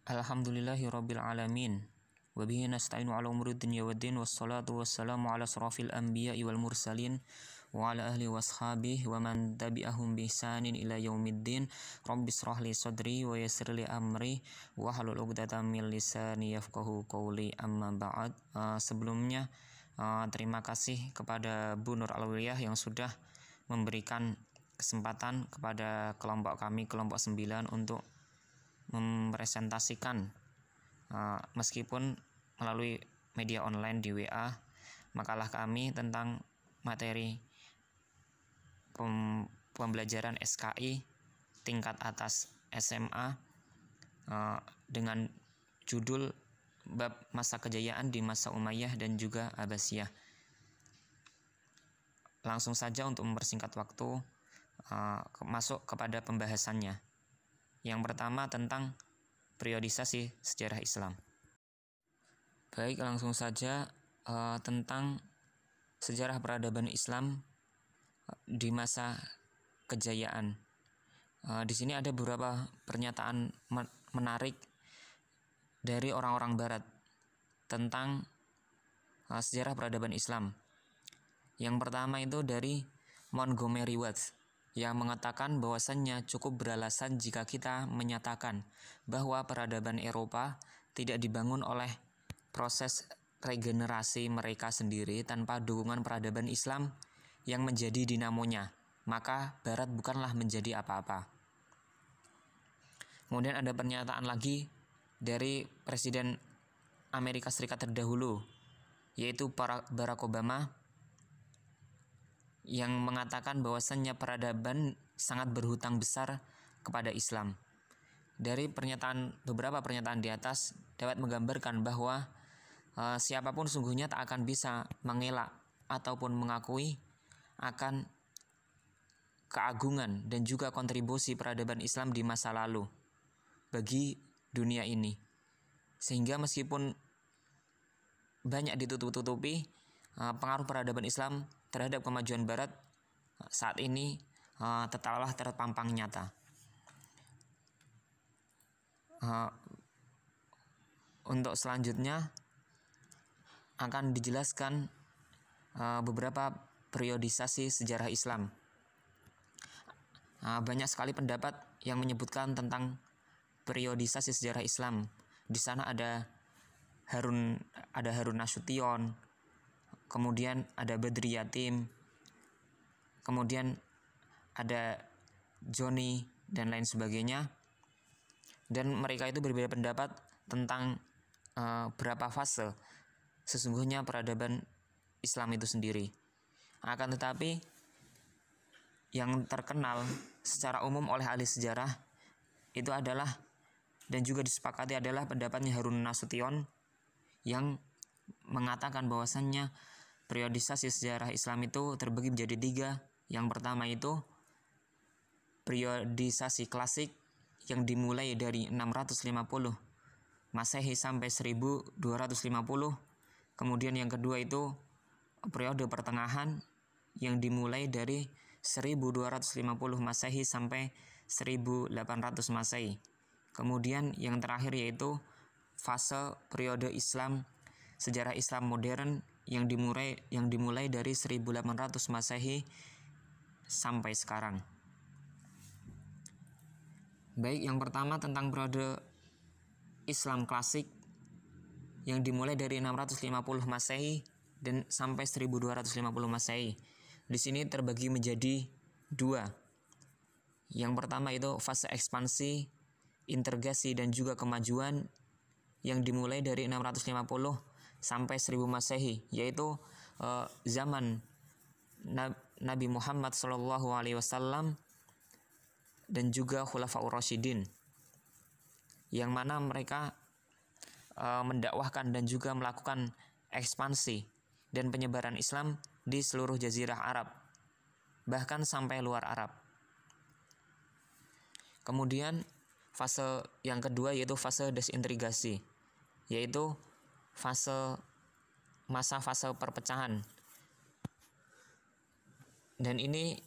Alhamdulillahirabbil alamin. Wa bihi nasta'inu 'ala umuri dunya waddin wassalatu wassalamu 'ala asrofil anbiya'i wal mursalin wa 'ala ahli washabihi wa man tabi'ahum bi ihsanin ila yaumiddin. Rabbis shrah li sadri wa yassir li amri wa hlul 'uqdatam min lisani yafqahu qawli. Amma ba'd. Sebelumnya terima kasih kepada Bu Nur Alwiyah yang sudah memberikan kesempatan kepada kelompok kami, kelompok 9, untuk mempresentasikan meskipun melalui media online di WA makalah kami tentang materi pembelajaran SKI tingkat atas SMA dengan judul Bab Masa Kejayaan di Masa Umayyah dan juga Abbasiyah. Langsung saja untuk mempersingkat waktu, masuk kepada pembahasannya. Yang pertama tentang periodisasi sejarah Islam. Baik, langsung saja tentang sejarah peradaban Islam di masa kejayaan. Di sini ada beberapa pernyataan menarik dari orang-orang Barat tentang sejarah peradaban Islam. Yang pertama itu dari Montgomery Watt, yang mengatakan bahwasannya cukup beralasan jika kita menyatakan bahwa peradaban Eropa tidak dibangun oleh proses regenerasi mereka sendiri tanpa dukungan peradaban Islam yang menjadi dinamonya, maka Barat bukanlah menjadi apa-apa. Kemudian ada pernyataan lagi dari Presiden Amerika Serikat terdahulu, yaitu Barack Obama, yang mengatakan bahwasannya peradaban sangat berhutang besar kepada Islam. Dari beberapa pernyataan di atas dapat menggambarkan bahwa siapapun sungguhnya tak akan bisa mengelak ataupun mengakui akan keagungan dan juga kontribusi peradaban Islam di masa lalu bagi dunia ini. Sehingga meskipun banyak ditutup-tutupi, pengaruh peradaban Islam terhadap kemajuan Barat saat ini tetaplah terpampang nyata. Untuk selanjutnya akan dijelaskan beberapa periodisasi sejarah Islam. Banyak sekali pendapat yang menyebutkan tentang periodisasi sejarah Islam. Di sana ada Harun Nasution, kemudian ada Badri Yatim, kemudian ada Joni dan lain sebagainya. Dan mereka itu berbeda pendapat tentang berapa fase sesungguhnya peradaban Islam itu sendiri. Akan tetapi yang terkenal secara umum oleh ahli sejarah itu adalah, dan juga disepakati adalah, pendapatnya Harun Nasution, yang mengatakan bahwasannya periodisasi sejarah Islam itu terbagi menjadi 3. Yang pertama itu periodisasi klasik yang dimulai dari 650 Masehi sampai 1250. Kemudian yang kedua itu periode pertengahan yang dimulai dari 1250 Masehi sampai 1800 Masehi. Kemudian yang terakhir yaitu fase periode Islam, sejarah Islam modern yang dimulai dari 1800 Masehi sampai sekarang. Baik, yang pertama tentang periode Islam klasik yang dimulai dari 650 Masehi dan sampai 1250 Masehi. Di sini terbagi menjadi 2. Yang pertama itu fase ekspansi, integrasi dan juga kemajuan yang dimulai dari 650 sampai 1000 Masehi, yaitu zaman Nabi Muhammad SAW dan juga Khulafaur Rasyidin, yang mana mereka mendakwahkan dan juga melakukan ekspansi dan penyebaran Islam di seluruh jazirah Arab, bahkan sampai luar Arab. Kemudian fase yang kedua yaitu fase desintegrasi, yaitu fase perpecahan. Dan ini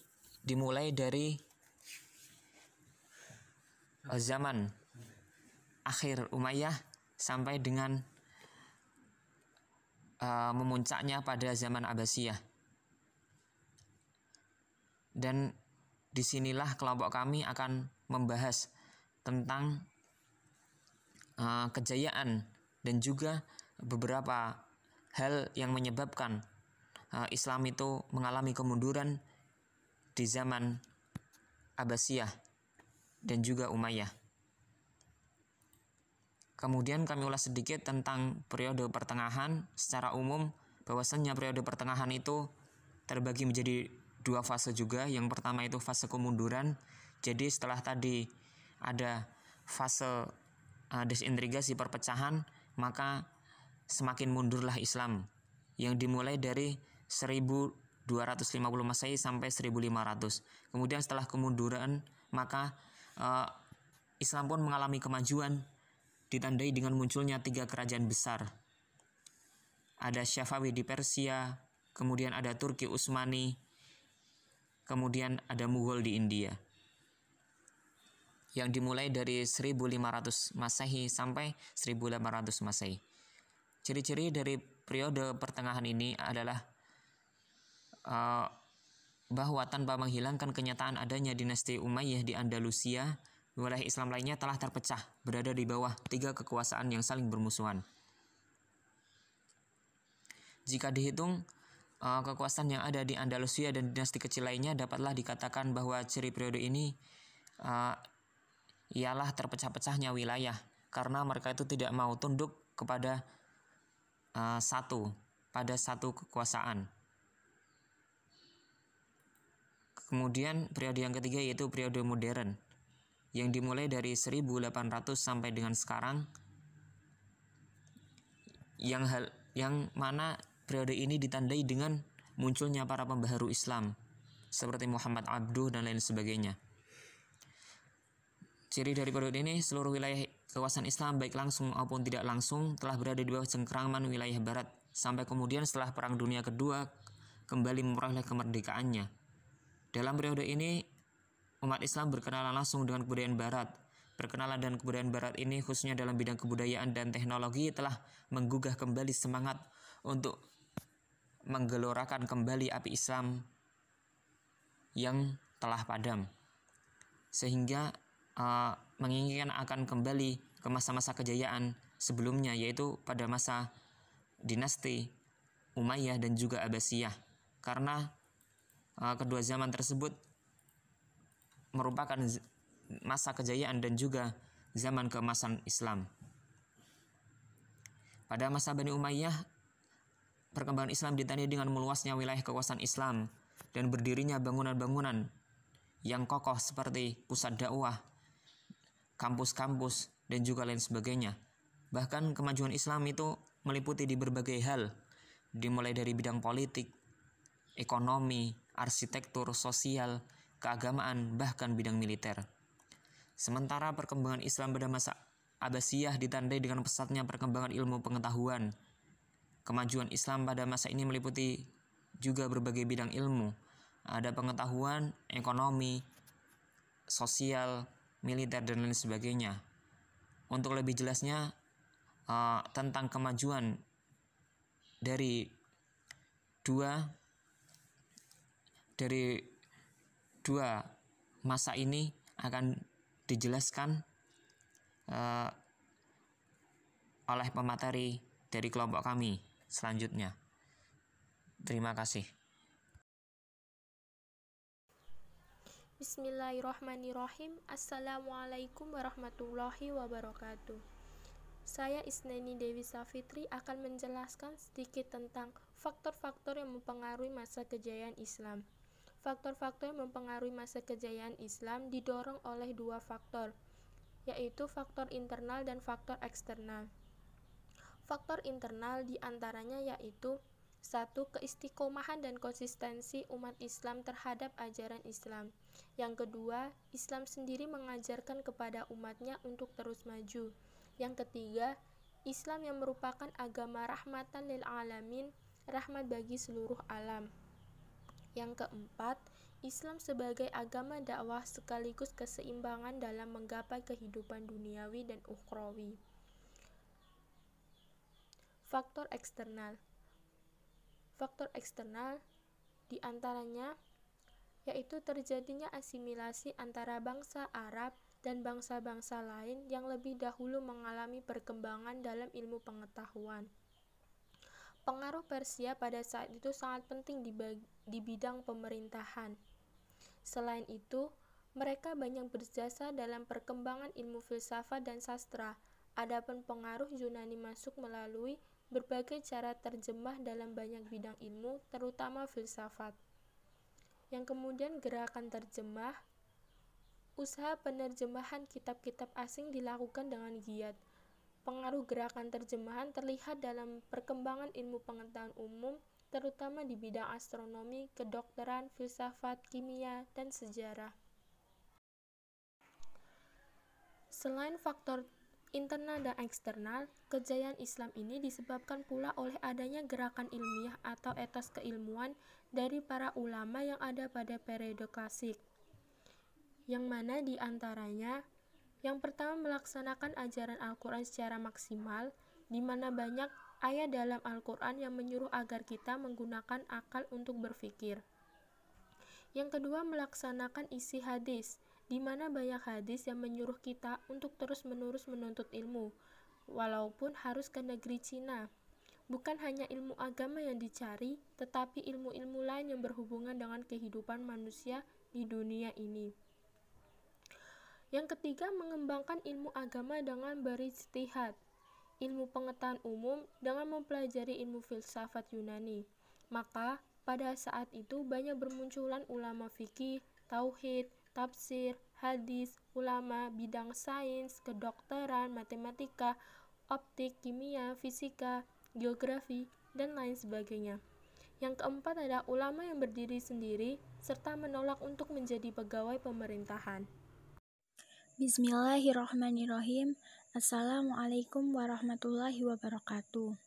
dimulai dari zaman akhir Umayyah sampai dengan memuncaknya pada zaman Abbasiyah. Dan disinilah kelompok kami akan membahas tentang kejayaan dan juga beberapa hal yang menyebabkan Islam itu mengalami kemunduran di zaman Abbasiyah dan juga Umayyah. Kemudian kami ulas sedikit tentang periode pertengahan. Secara umum, bahwasannya periode pertengahan itu terbagi menjadi dua fase juga. Yang pertama itu fase kemunduran. Jadi setelah tadi ada fase disintegrasi perpecahan, maka semakin mundurlah Islam, yang dimulai dari 1250 Masehi sampai 1500. Kemudian setelah kemunduran, maka Islam pun mengalami kemajuan, ditandai dengan munculnya 3 kerajaan besar. Ada Syafawi di Persia, kemudian ada Turki Utsmani, kemudian ada Mughal di India. Yang dimulai dari 1500 Masehi sampai 1800 Masehi. Ciri-ciri dari periode pertengahan ini adalah bahwa tanpa menghilangkan kenyataan adanya dinasti Umayyah di Andalusia, wilayah Islam lainnya telah terpecah, berada di bawah 3 kekuasaan yang saling bermusuhan. Jika dihitung kekuasaan yang ada di Andalusia dan dinasti kecil lainnya, dapatlah dikatakan bahwa ciri periode ini ialah terpecah-pecahnya wilayah, karena mereka itu tidak mau tunduk kepada satu kekuasaan. Kemudian periode yang ketiga yaitu periode modern, yang dimulai dari 1800 sampai dengan sekarang, yang mana periode ini ditandai dengan munculnya para pembaharu Islam seperti Muhammad Abduh dan lain sebagainya. Ciri dari periode ini, seluruh wilayah kekuasaan Islam baik langsung maupun tidak langsung telah berada di bawah cengkraman wilayah barat, sampai kemudian setelah Perang Dunia Kedua kembali memperoleh kemerdekaannya. Dalam periode ini umat Islam berkenalan langsung dengan kebudayaan barat. Perkenalan dan kebudayaan barat ini khususnya dalam bidang kebudayaan dan teknologi telah menggugah kembali semangat untuk menggelorakan kembali api Islam yang telah padam, sehingga menginginkan akan kembali ke masa-masa kejayaan sebelumnya, yaitu pada masa dinasti Umayyah dan juga Abbasiyah, karena kedua zaman tersebut merupakan masa kejayaan dan juga zaman keemasan Islam. Pada masa Bani Umayyah, perkembangan Islam ditandai dengan meluasnya wilayah kekuasaan Islam dan berdirinya bangunan-bangunan yang kokoh seperti pusat dakwah, kampus-kampus, dan juga lain sebagainya. Bahkan kemajuan Islam itu meliputi di berbagai hal, dimulai dari bidang politik, ekonomi, arsitektur, sosial, keagamaan, bahkan bidang militer. Sementara perkembangan Islam pada masa Abbasiyah ditandai dengan pesatnya perkembangan ilmu pengetahuan. Kemajuan Islam pada masa ini meliputi juga berbagai bidang ilmu. Ada pengetahuan, ekonomi, sosial, militer, dan lain sebagainya. Untuk lebih jelasnya tentang kemajuan dari dua masa ini akan dijelaskan oleh pemateri dari kelompok kami selanjutnya. Terima kasih. Bismillahirrahmanirrahim. Assalamualaikum warahmatullahi wabarakatuh. Saya Isneni Dewi Safitri akan menjelaskan sedikit tentang faktor-faktor yang mempengaruhi masa kejayaan Islam. Faktor-faktor yang mempengaruhi masa kejayaan Islam didorong oleh 2 faktor, yaitu faktor internal dan faktor eksternal. Faktor internal diantaranya yaitu 1. Keistiqomahan dan konsistensi umat Islam terhadap ajaran Islam. Yang kedua, Islam sendiri mengajarkan kepada umatnya untuk terus maju. Yang ketiga, Islam yang merupakan agama rahmatan lil alamin, rahmat bagi seluruh alam. Yang keempat, Islam sebagai agama dakwah sekaligus keseimbangan dalam menggapai kehidupan duniawi dan ukhrawi. Faktor eksternal diantaranya yaitu terjadinya asimilasi antara bangsa Arab dan bangsa-bangsa lain yang lebih dahulu mengalami perkembangan dalam ilmu pengetahuan. Pengaruh Persia pada saat itu sangat penting di bidang pemerintahan. Selain itu, mereka banyak berjasa dalam perkembangan ilmu filsafat dan sastra. Adapun pengaruh Yunani masuk melalui berbagai cara terjemah dalam banyak bidang ilmu, terutama filsafat. Yang kemudian gerakan terjemah, usaha penerjemahan kitab-kitab asing dilakukan dengan giat. Pengaruh gerakan terjemahan terlihat dalam perkembangan ilmu pengetahuan umum, terutama di bidang astronomi, kedokteran, filsafat, kimia, dan sejarah. Selain faktor internal dan eksternal, kejayaan Islam ini disebabkan pula oleh adanya gerakan ilmiah atau etos keilmuan dari para ulama yang ada pada periode klasik, yang mana di antaranya yang pertama melaksanakan ajaran Al-Quran secara maksimal, di mana banyak ayat dalam Al-Quran yang menyuruh agar kita menggunakan akal untuk berpikir. Yang kedua melaksanakan isi hadis, di mana banyak hadis yang menyuruh kita untuk terus-menerus menuntut ilmu, walaupun harus ke negeri Cina. Bukan hanya ilmu agama yang dicari, tetapi ilmu-ilmu lain yang berhubungan dengan kehidupan manusia di dunia ini. Yang ketiga, mengembangkan ilmu agama dengan berijtihad, ilmu pengetahuan umum dengan mempelajari ilmu filsafat Yunani. Maka, pada saat itu banyak bermunculan ulama fikih, tauhid, tafsir, hadis, ulama bidang sains, kedokteran, matematika, optik, kimia, fisika, geografi, dan lain sebagainya. Yang keempat adalah ulama yang berdiri sendiri serta menolak untuk menjadi pegawai pemerintahan. Bismillahirrahmanirrahim. Assalamualaikum warahmatullahi wabarakatuh.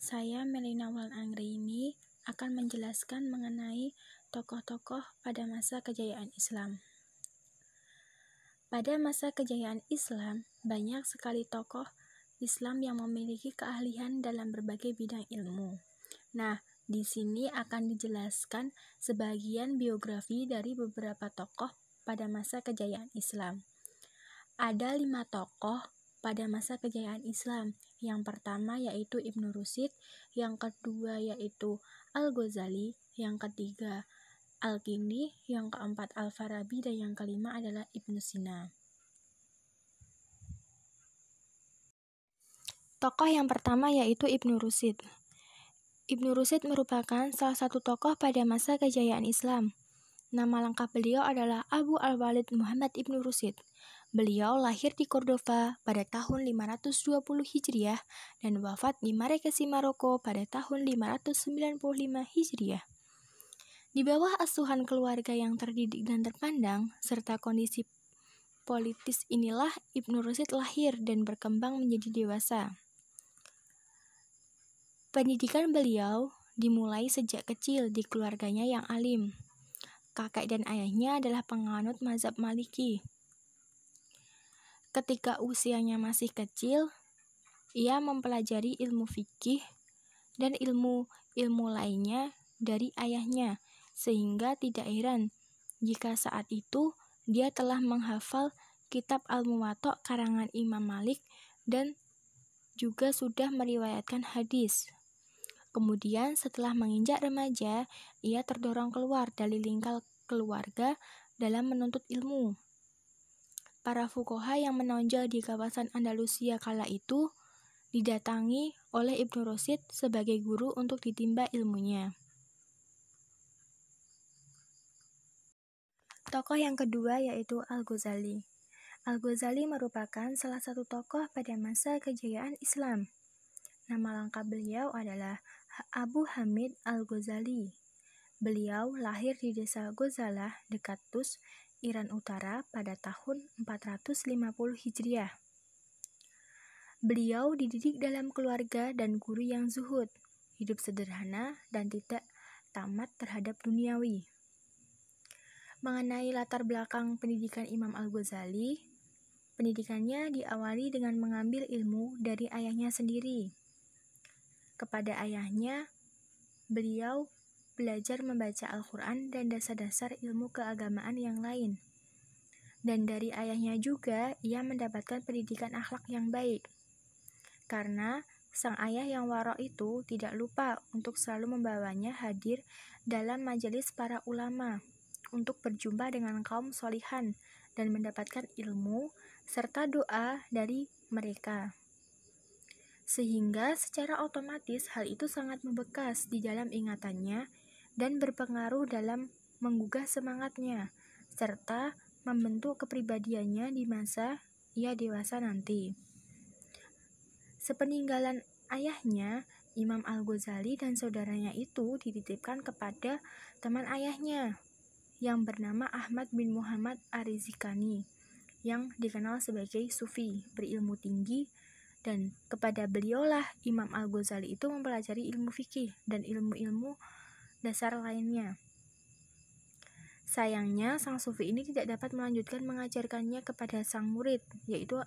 Saya Melina Walangreini akan menjelaskan mengenai tokoh-tokoh pada masa kejayaan Islam. Pada masa kejayaan Islam, banyak sekali tokoh Islam yang memiliki keahlian dalam berbagai bidang ilmu. Nah, di sini akan dijelaskan sebagian biografi dari beberapa tokoh pada masa kejayaan Islam. Ada 5 tokoh pada masa kejayaan Islam. Yang pertama yaitu Ibnu Rushd, yang kedua yaitu Al-Ghazali, yang ketiga Al-Kindi, yang keempat Al-Farabi, dan yang kelima adalah Ibnu Sina. Tokoh yang pertama yaitu Ibnu Rushd. Ibnu Rushd merupakan salah satu tokoh pada masa kejayaan Islam. Nama lengkap beliau adalah Abu Al-Walid Muhammad Ibnu Rushd. Beliau lahir di Cordova pada tahun 520 Hijriah dan wafat di Marrakesh, Maroko pada tahun 595 Hijriah. Di bawah asuhan keluarga yang terdidik dan terpandang, serta kondisi politis inilah Ibnu Rushd lahir dan berkembang menjadi dewasa. Pendidikan beliau dimulai sejak kecil di keluarganya yang alim. Kakek dan ayahnya adalah penganut mazhab Maliki. Ketika usianya masih kecil, ia mempelajari ilmu fikih dan ilmu lainnya dari ayahnya, sehingga tidak heran jika saat itu dia telah menghafal kitab Al-Muwatta karangan Imam Malik dan juga sudah meriwayatkan hadis. Kemudian setelah menginjak remaja, ia terdorong keluar dari lingkar keluarga dalam menuntut ilmu. Para fuqaha yang menonjol di kawasan Andalusia kala itu didatangi oleh Ibnu Rushd sebagai guru untuk ditimba ilmunya. Tokoh yang kedua yaitu Al-Ghazali. Al-Ghazali merupakan salah satu tokoh pada masa kejayaan Islam. Nama lengkap beliau adalah Abu Hamid Al-Ghazali. Beliau lahir di desa Ghazalah dekat Tus, Iran Utara pada tahun 450 Hijriah. Beliau dididik dalam keluarga dan guru yang zuhud, hidup sederhana dan tidak tamat terhadap duniawi. Mengenai latar belakang pendidikan Imam Al-Ghazali, pendidikannya diawali dengan mengambil ilmu dari ayahnya sendiri. Kepada ayahnya, beliau belajar membaca Al-Quran dan dasar-dasar ilmu keagamaan yang lain. Dan dari ayahnya juga, ia mendapatkan pendidikan akhlak yang baik. Karena sang ayah yang warok itu tidak lupa untuk selalu membawanya hadir dalam majelis para ulama untuk berjumpa dengan kaum solihan dan mendapatkan ilmu serta doa dari mereka. Sehingga secara otomatis hal itu sangat membekas di dalam ingatannya dan berpengaruh dalam menggugah semangatnya serta membentuk kepribadiannya di masa ia dewasa nanti. Sepeninggalan ayahnya, Imam Al-Ghazali dan saudaranya itu dititipkan kepada teman ayahnya yang bernama Ahmad bin Muhammad Ar-Rizqani yang dikenal sebagai sufi berilmu tinggi, dan kepada beliaulah Imam Al-Ghazali itu mempelajari ilmu fikih dan ilmu-ilmu dasar lainnya. Sayangnya sang sufi ini tidak dapat melanjutkan mengajarkannya kepada sang murid, yaitu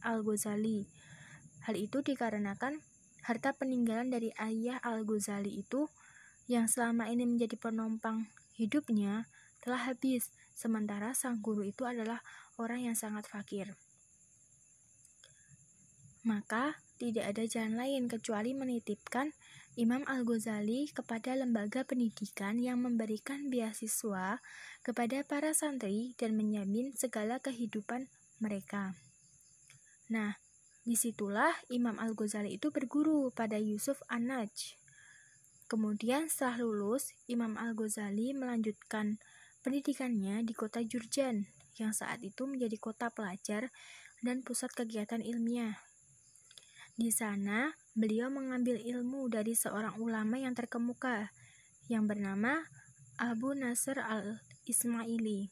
Al-Ghazali. Hal itu dikarenakan harta peninggalan dari ayah Al-Ghazali itu yang selama ini menjadi penopang hidupnya telah habis, sementara sang guru itu adalah orang yang sangat fakir. Maka tidak ada jalan lain kecuali menitipkan Imam Al-Ghazali kepada lembaga pendidikan yang memberikan beasiswa kepada para santri dan menjamin segala kehidupan mereka. Nah, disitulah Imam Al-Ghazali itu berguru pada Yusuf An-Najj. Kemudian setelah lulus, Imam Al-Ghazali melanjutkan pendidikannya di kota Jurjan, yang saat itu menjadi kota pelajar dan pusat kegiatan ilmiah. Di sana, beliau mengambil ilmu dari seorang ulama yang terkemuka, yang bernama Abu Nasr al-Ismaili.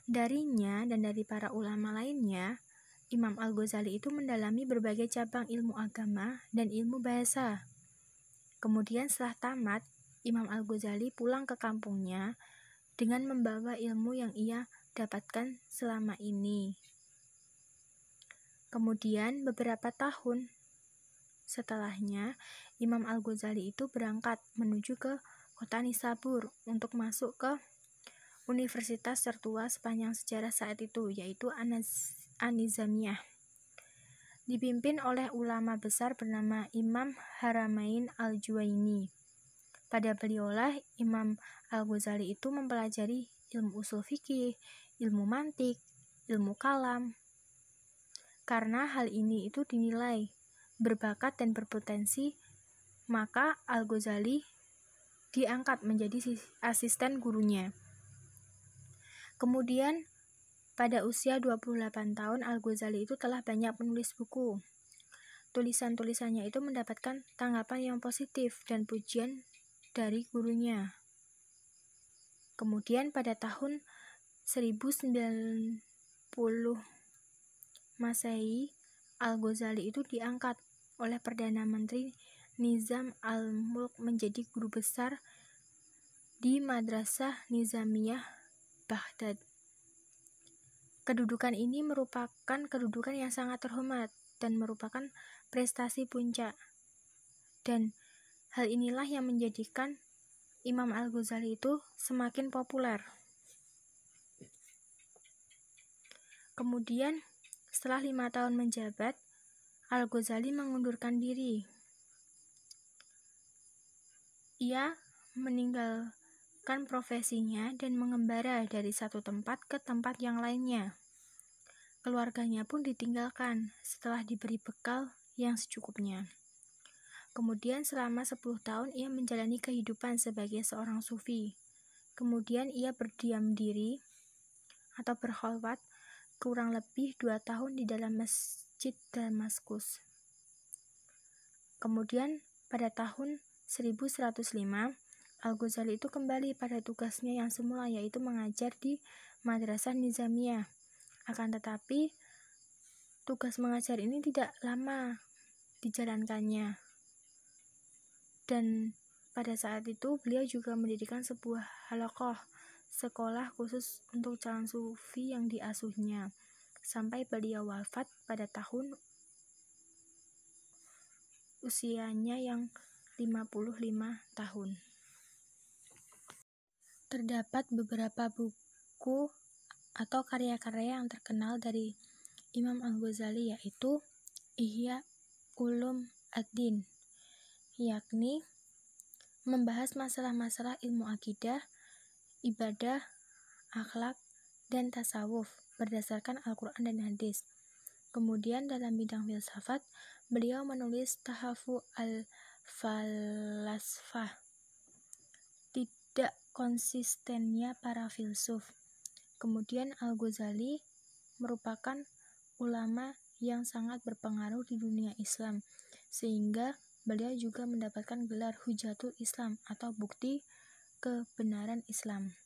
Darinya dan dari para ulama lainnya, Imam Al-Ghazali itu mendalami berbagai cabang ilmu agama dan ilmu bahasa. Kemudian setelah tamat, Imam Al-Ghazali pulang ke kampungnya dengan membawa ilmu yang ia dapatkan selama ini. Kemudian beberapa tahun setelahnya, Imam Al-Ghazali itu berangkat menuju ke kota Nisabur untuk masuk ke universitas tertua sepanjang sejarah saat itu, yaitu An-Nizamiyah. Dipimpin oleh ulama besar bernama Imam Haramain Al-Juwaini. Pada beliaulah Imam Al-Ghazali itu mempelajari ilmu usul fikih, ilmu mantik, ilmu kalam. Karena hal ini itu dinilai berbakat dan berpotensi, maka Al-Ghazali diangkat menjadi asisten gurunya. Kemudian pada usia 28 tahun, Al-Ghazali itu telah banyak menulis buku. Tulisan-tulisannya itu mendapatkan tanggapan yang positif dan pujian dari gurunya. Kemudian pada tahun 1090 Masehi, Al-Ghazali itu diangkat oleh Perdana Menteri Nizam al-Mulk menjadi guru besar di Madrasah Nizamiyah Baghdad. Kedudukan ini merupakan kedudukan yang sangat terhormat dan merupakan prestasi puncak. Dan hal inilah yang menjadikan Imam Al-Ghazali itu semakin populer. Kemudian, setelah 5 tahun menjabat, Al-Ghazali mengundurkan diri. Ia meninggalkan profesinya dan mengembara dari satu tempat ke tempat yang lainnya. Keluarganya pun ditinggalkan setelah diberi bekal yang secukupnya. Kemudian selama 10 tahun ia menjalani kehidupan sebagai seorang sufi. Kemudian ia berdiam diri atau berkhalwat kurang lebih 2 tahun di dalam masjid Damaskus. Kemudian pada tahun 1105, Al-Ghazali itu kembali pada tugasnya yang semula, yaitu mengajar di Madrasah Nizamiyah. Akan tetapi, tugas mengajar ini tidak lama dijalankannya. Dan pada saat itu beliau juga mendirikan sebuah halaqah, sekolah khusus untuk calon sufi yang diasuhnya, sampai beliau wafat pada tahun usianya yang 55 tahun. Terdapat beberapa buku atau karya-karya yang terkenal dari Imam Al-Ghazali, yaitu Ihya Ulum ad-Din, yakni membahas masalah-masalah ilmu akidah, ibadah, akhlak, dan tasawuf berdasarkan Al-Quran dan hadis. Kemudian dalam bidang filsafat, beliau menulis Tahafu al-Falasfah, tidak konsistennya para filsuf. Kemudian Al-Ghazali merupakan ulama yang sangat berpengaruh di dunia Islam, sehingga beliau juga mendapatkan gelar Hujatul Islam atau bukti kebenaran Islam.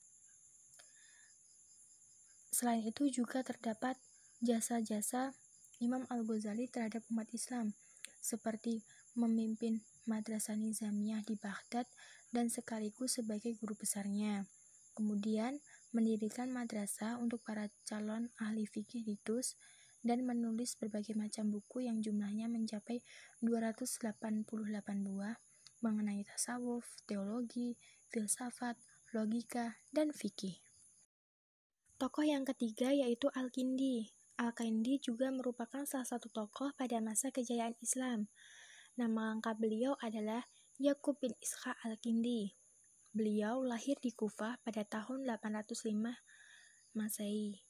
Selain itu juga terdapat jasa-jasa Imam Al-Ghazali terhadap umat Islam, seperti memimpin Madrasah Nizamiyah di Baghdad dan sekaligus sebagai guru besarnya. Kemudian mendirikan madrasah untuk para calon ahli fikih di Dus dan menulis berbagai macam buku yang jumlahnya mencapai 288 buah mengenai tasawuf, teologi, filsafat, logika, dan fikih. Tokoh yang ketiga yaitu Al-Kindi. Al-Kindi juga merupakan salah satu tokoh pada masa kejayaan Islam. Nama lengkap beliau adalah Yaqub bin Ishaq Al-Kindi. Beliau lahir di Kufah pada tahun 805 Masehi.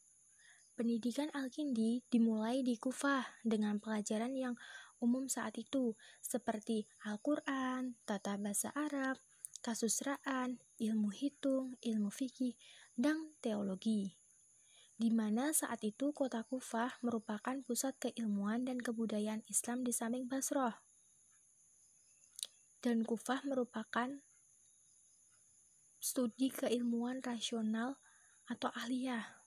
Pendidikan Al-Kindi dimulai di Kufah dengan pelajaran yang umum saat itu, seperti Al-Quran, tata bahasa Arab, kasusraan, ilmu hitung, ilmu fikih, dan teologi. Di mana saat itu kota Kufah merupakan pusat keilmuan dan kebudayaan Islam di samping Basrah. Dan Kufah merupakan studi keilmuan rasional atau ahliyah.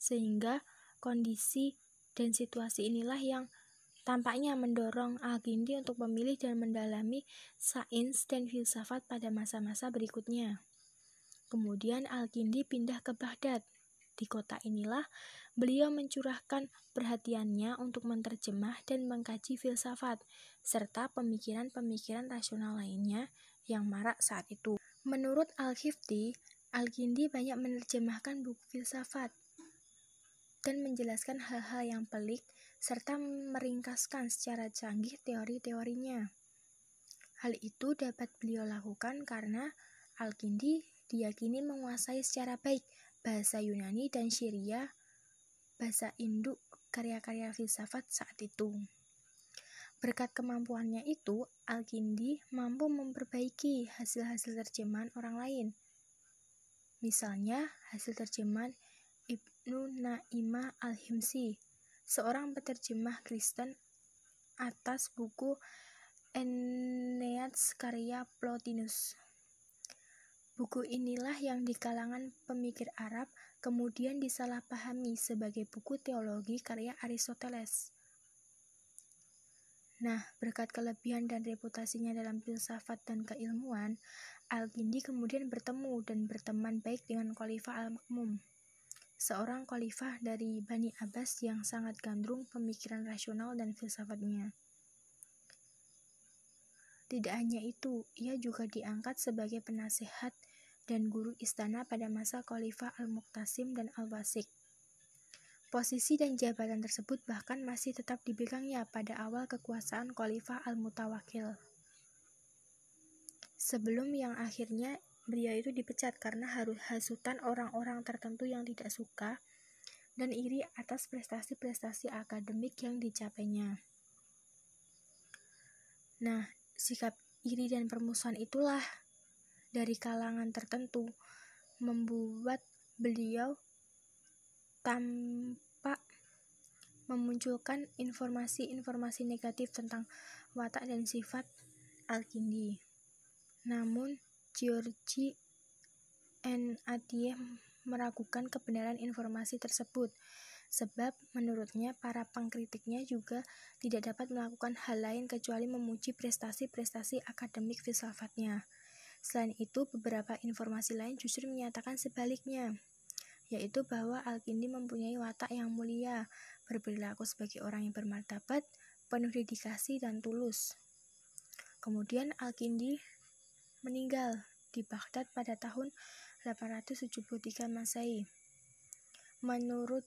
Sehingga kondisi dan situasi inilah yang tampaknya mendorong Al-Kindi untuk memilih dan mendalami sains dan filsafat pada masa-masa berikutnya. Kemudian Al-Kindi pindah ke Baghdad. Di kota inilah beliau mencurahkan perhatiannya untuk menerjemah dan mengkaji filsafat, serta pemikiran-pemikiran rasional lainnya yang marak saat itu. Menurut Al-Khifti, Al-Kindi banyak menerjemahkan buku filsafat dan menjelaskan hal-hal yang pelik serta meringkaskan secara canggih teori-teorinya. Hal itu dapat beliau lakukan karena Al-Kindi diyakini menguasai secara baik bahasa Yunani dan Syria, bahasa Induk, karya-karya filsafat saat itu. Berkat kemampuannya itu, Al-Kindi mampu memperbaiki hasil-hasil terjemahan orang lain. Misalnya, hasil terjemahan Ibnu Naimah Al-Himsi, seorang penerjemah Kristen atas buku Enneads karya Plotinus. Buku inilah yang di kalangan pemikir Arab kemudian disalahpahami sebagai buku teologi karya Aristoteles. Nah, berkat kelebihan dan reputasinya dalam filsafat dan keilmuan, Al-Kindi kemudian bertemu dan berteman baik dengan Khalifah Al-Ma'mun, seorang khalifah dari Bani Abbas yang sangat gandrung pemikiran rasional dan filsafatnya. Tidak hanya itu, ia juga diangkat sebagai penasehat dan guru istana pada masa Khalifah Al-Muqtasim dan Al-Wasik. Posisi dan jabatan tersebut bahkan masih tetap dipegangnya pada awal kekuasaan Khalifah Al-Mutawakkil. Sebelum yang akhirnya beliau itu dipecat karena hasutan orang-orang tertentu yang tidak suka dan iri atas prestasi-prestasi akademik yang dicapainya. Nah, sikap iri dan permusuhan itulah dari kalangan tertentu membuat beliau tampak memunculkan informasi-informasi negatif tentang watak dan sifat Al-Kindi. Namun, Georgi N. Atiyeh meragukan kebenaran informasi tersebut, sebab menurutnya para pengkritiknya juga tidak dapat melakukan hal lain kecuali memuji prestasi-prestasi akademik filsafatnya. Selain itu, beberapa informasi lain justru menyatakan sebaliknya, yaitu bahwa Al-Kindi mempunyai watak yang mulia, berperilaku sebagai orang yang bermartabat, penuh dedikasi dan tulus. Kemudian Al-Kindi meninggal di Baghdad pada tahun 873 Masehi. Menurut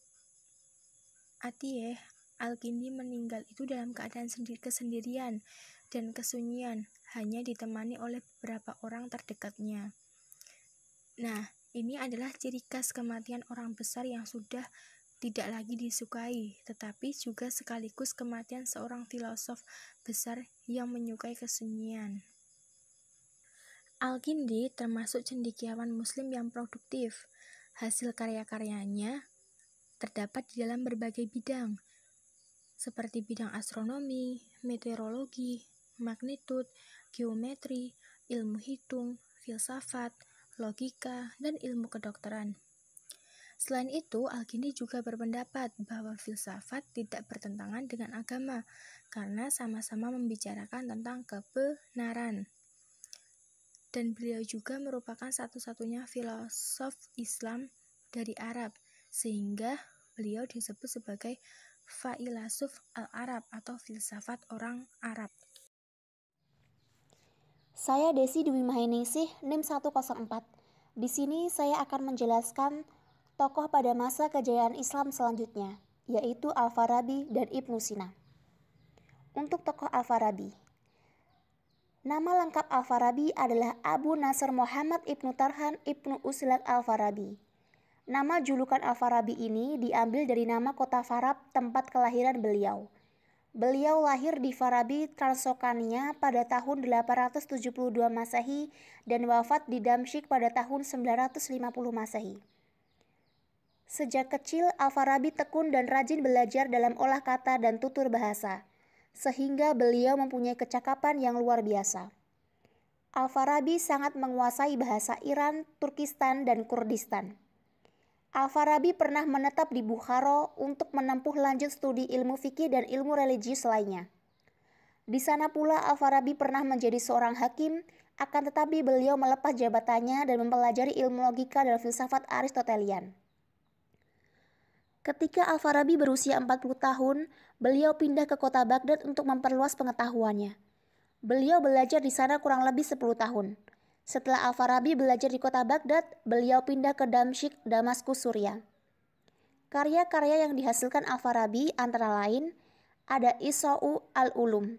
Atiyeh, Al-Kindi meninggal itu dalam keadaan kesendirian dan kesunyian, hanya ditemani oleh beberapa orang terdekatnya. Nah, ini adalah ciri khas kematian orang besar yang sudah tidak lagi disukai, tetapi juga sekaligus kematian seorang filosof besar yang menyukai kesunyian. Al-Kindi termasuk cendekiawan muslim yang produktif. Hasil karya-karyanya terdapat di dalam berbagai bidang, seperti bidang astronomi, meteorologi, magnitud, geometri, ilmu hitung, filsafat, logika, dan ilmu kedokteran. Selain itu, Al-Kindi juga berpendapat bahwa filsafat tidak bertentangan dengan agama, karena sama-sama membicarakan tentang kebenaran. Dan beliau juga merupakan satu-satunya filosof Islam dari Arab, sehingga beliau disebut sebagai Failasuf al-Arab atau filsafat orang Arab. Saya Desi Dwi Maheningsih, NIM 104. Di sini saya akan menjelaskan tokoh pada masa kejayaan Islam selanjutnya, yaitu Al-Farabi dan Ibnu Sina. Untuk tokoh Al-Farabi, nama lengkap Al-Farabi adalah Abu Nasr Muhammad Ibnu Tarhan Ibnu Uslak Al-Farabi. Nama julukan Al-Farabi ini diambil dari nama kota Farab, tempat kelahiran beliau. Beliau lahir di Farabi, Transokania pada tahun 872 Masehi dan wafat di Damsyik pada tahun 950 Masehi. Sejak kecil, Al-Farabi tekun dan rajin belajar dalam olah kata dan tutur bahasa, sehingga beliau mempunyai kecakapan yang luar biasa. Al-Farabi sangat menguasai bahasa Iran, Turkistan, dan Kurdistan. Al-Farabi pernah menetap di Bukhara untuk menempuh lanjut studi ilmu fikih dan ilmu religius lainnya. Di sana pula Al-Farabi pernah menjadi seorang hakim, akan tetapi beliau melepas jabatannya dan mempelajari ilmu logika dan filsafat Aristotelian. Ketika Al-Farabi berusia 40 tahun, beliau pindah ke kota Baghdad untuk memperluas pengetahuannya. Beliau belajar di sana kurang lebih 10 tahun. Setelah Al-Farabi belajar di kota Baghdad, beliau pindah ke Damsyik, Damaskus, Suriah. Karya-karya yang dihasilkan Al-Farabi antara lain ada Isa'u al-Ulum,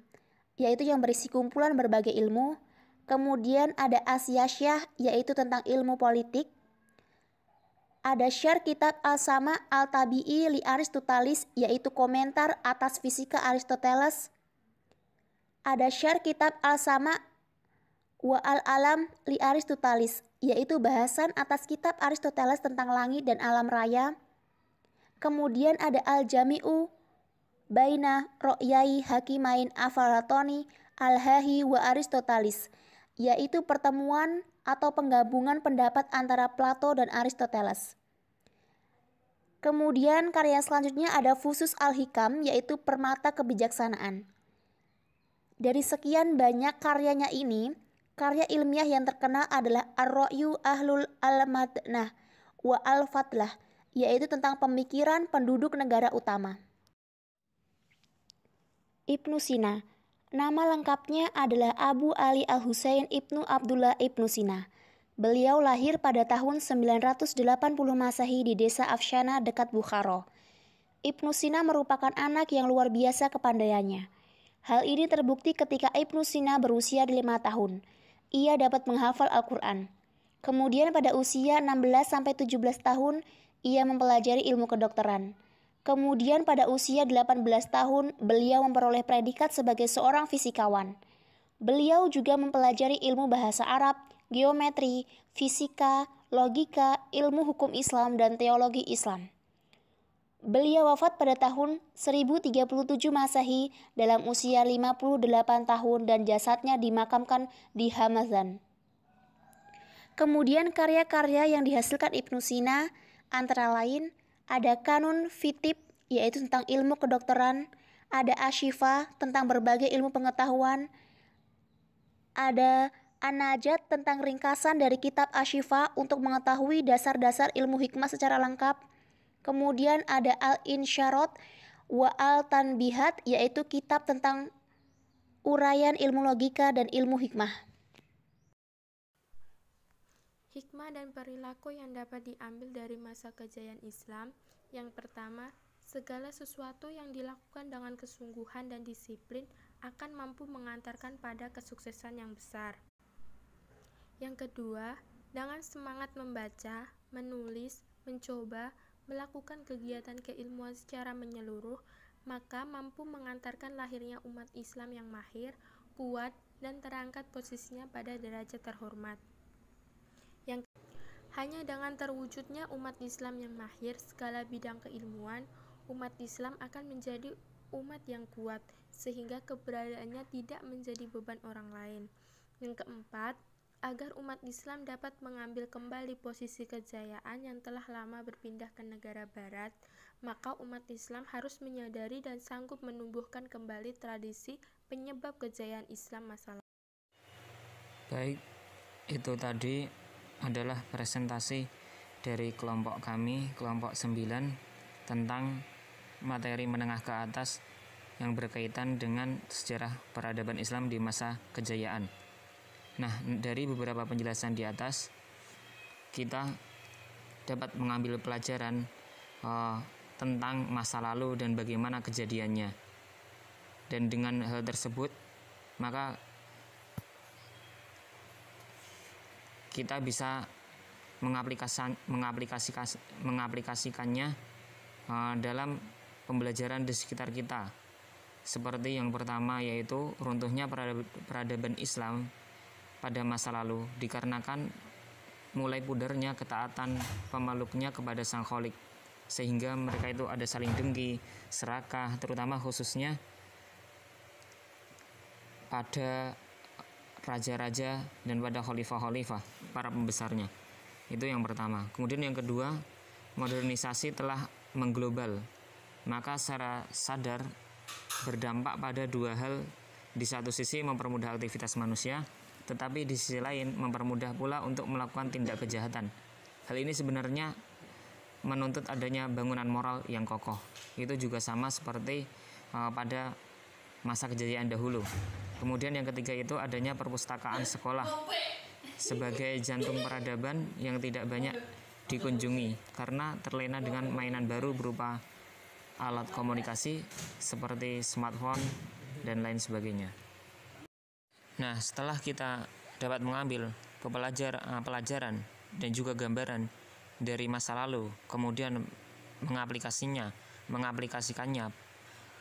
yaitu yang berisi kumpulan berbagai ilmu. Kemudian ada Asyasyah, yaitu tentang ilmu politik. Ada Syarh Kitab Al-Sama Al-Tabi'i li Aristoteles, yaitu komentar atas fisika Aristoteles. Ada Syarh Kitab Al-Sama wa al-Alam li Aristoteles, yaitu bahasan atas kitab Aristoteles tentang langit dan alam raya. Kemudian ada Al-Jami'u baina Ro'yai Hakimain Afalatoni Al-Hahi wa Aristoteles, yaitu pertemuan atau penggabungan pendapat antara Plato dan Aristoteles. Kemudian karya selanjutnya ada Fusus Al-Hikam, yaitu permata kebijaksanaan. Dari sekian banyak karyanya ini, karya ilmiah yang terkenal adalah Ar-Ra'yu Ahlul Al-Madnah wa Al-Fatlah, yaitu tentang pemikiran penduduk negara utama. Ibnu Sina, nama lengkapnya adalah Abu Ali Al-Husain Ibnu Abdullah Ibnu Sina. Beliau lahir pada tahun 980 Masehi di desa Afshana dekat Bukhara. Ibnu Sina merupakan anak yang luar biasa kepandaiannya. Hal ini terbukti ketika Ibnu Sina berusia 5 tahun. Ia dapat menghafal Al-Quran. Kemudian pada usia 16-17 tahun, ia mempelajari ilmu kedokteran. Kemudian pada usia 18 tahun, beliau memperoleh predikat sebagai seorang fisikawan. Beliau juga mempelajari ilmu bahasa Arab, geometri, fisika, logika, ilmu hukum Islam, dan teologi Islam. Beliau wafat pada tahun 1037 Masehi dalam usia 58 tahun dan jasadnya dimakamkan di Hamazan. Kemudian karya-karya yang dihasilkan Ibnu Sina antara lain ada Kanun Fitib, yaitu tentang ilmu kedokteran, ada Ashifa tentang berbagai ilmu pengetahuan, ada An-Najat tentang ringkasan dari kitab Asy-Syifa untuk mengetahui dasar-dasar ilmu hikmah secara lengkap. Kemudian ada Al-Insyarat wa Al-Tanbihat, yaitu kitab tentang uraian ilmu logika dan ilmu hikmah. Hikmah dan perilaku yang dapat diambil dari masa kejayaan Islam. Yang pertama, segala sesuatu yang dilakukan dengan kesungguhan dan disiplin akan mampu mengantarkan pada kesuksesan yang besar. Yang kedua, dengan semangat membaca, menulis, mencoba, melakukan kegiatan keilmuan secara menyeluruh, maka mampu mengantarkan lahirnya umat Islam yang mahir, kuat, dan terangkat posisinya pada derajat terhormat. Hanya dengan terwujudnya umat Islam yang mahir segala bidang keilmuan, umat Islam akan menjadi umat yang kuat, sehingga keberadaannya tidak menjadi beban orang lain. Yang keempat, agar umat Islam dapat mengambil kembali posisi kejayaan yang telah lama berpindah ke negara barat, maka umat Islam harus menyadari dan sanggup menumbuhkan kembali tradisi penyebab kejayaan Islam masa lalu. Baik, itu tadi adalah presentasi dari kelompok kami, kelompok 9, tentang materi menengah ke atas yang berkaitan dengan sejarah peradaban Islam di masa kejayaan. Nah, dari beberapa penjelasan di atas, kita dapat mengambil pelajaran tentang masa lalu dan bagaimana kejadiannya. Dan dengan hal tersebut, maka kita bisa mengaplikasikannya dalam pembelajaran di sekitar kita. Seperti yang pertama, yaitu runtuhnya peradaban Islam pada masa lalu dikarenakan mulai pudarnya ketaatan pemeluknya kepada Sang Kholik, sehingga mereka itu ada saling dengki, serakah, terutama khususnya pada raja-raja dan pada khalifah-khalifah, para pembesarnya. Itu yang pertama. Kemudian yang kedua, modernisasi telah mengglobal, maka secara sadar berdampak pada dua hal. Di satu sisi mempermudah aktivitas manusia, tetapi di sisi lain mempermudah pula untuk melakukan tindak kejahatan. Hal ini sebenarnya menuntut adanya bangunan moral yang kokoh. Itu juga sama seperti pada masa kejayaan dahulu. Kemudian yang ketiga itu adanya perpustakaan sekolah sebagai jantung peradaban yang tidak banyak dikunjungi karena terlena dengan mainan baru berupa alat komunikasi seperti smartphone dan lain sebagainya. Nah, setelah kita dapat mengambil pelajaran dan juga gambaran dari masa lalu, kemudian mengaplikasikannya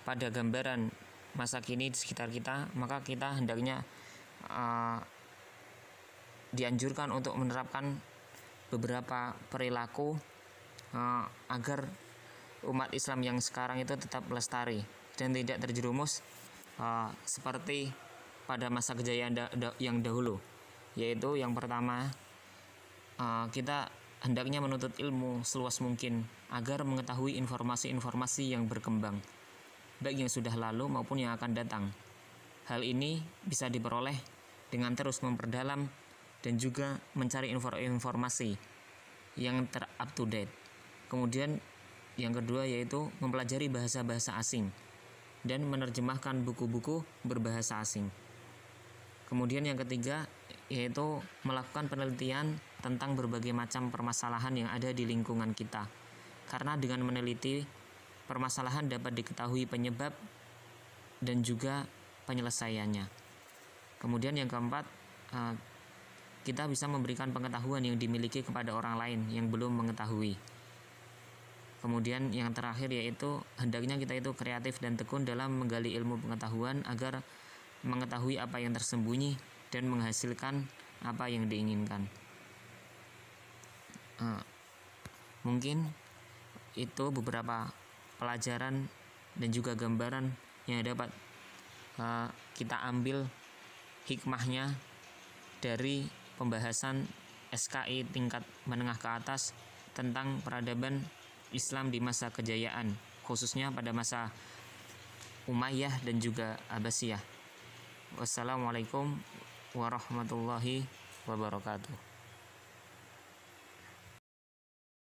pada gambaran masa kini di sekitar kita, maka kita hendaknya dianjurkan untuk menerapkan beberapa perilaku agar umat Islam yang sekarang itu tetap lestari dan tidak terjerumus seperti pada masa kejayaan yang dahulu. Yaitu yang pertama, kita hendaknya menuntut ilmu seluas mungkin agar mengetahui informasi-informasi yang berkembang, baik yang sudah lalu maupun yang akan datang. Hal ini bisa diperoleh dengan terus memperdalam dan juga mencari informasi yang up to date. Kemudian yang kedua yaitu mempelajari bahasa-bahasa asing dan menerjemahkan buku-buku berbahasa asing. Kemudian yang ketiga yaitu melakukan penelitian tentang berbagai macam permasalahan yang ada di lingkungan kita. Karena dengan meneliti permasalahan dapat diketahui penyebab dan juga penyelesaiannya. Kemudian yang keempat, kita bisa memberikan pengetahuan yang dimiliki kepada orang lain yang belum mengetahui. Kemudian yang terakhir yaitu hendaknya kita itu kreatif dan tekun dalam menggali ilmu pengetahuan agar mengetahui apa yang tersembunyi dan menghasilkan apa yang diinginkan. Mungkin itu beberapa pelajaran dan juga gambaran yang dapat kita ambil hikmahnya dari pembahasan SKI tingkat menengah ke atas tentang peradaban Islam di masa kejayaan, khususnya pada masa Umayyah dan juga Abbasiyah. Wassalamualaikum warahmatullahi wabarakatuh.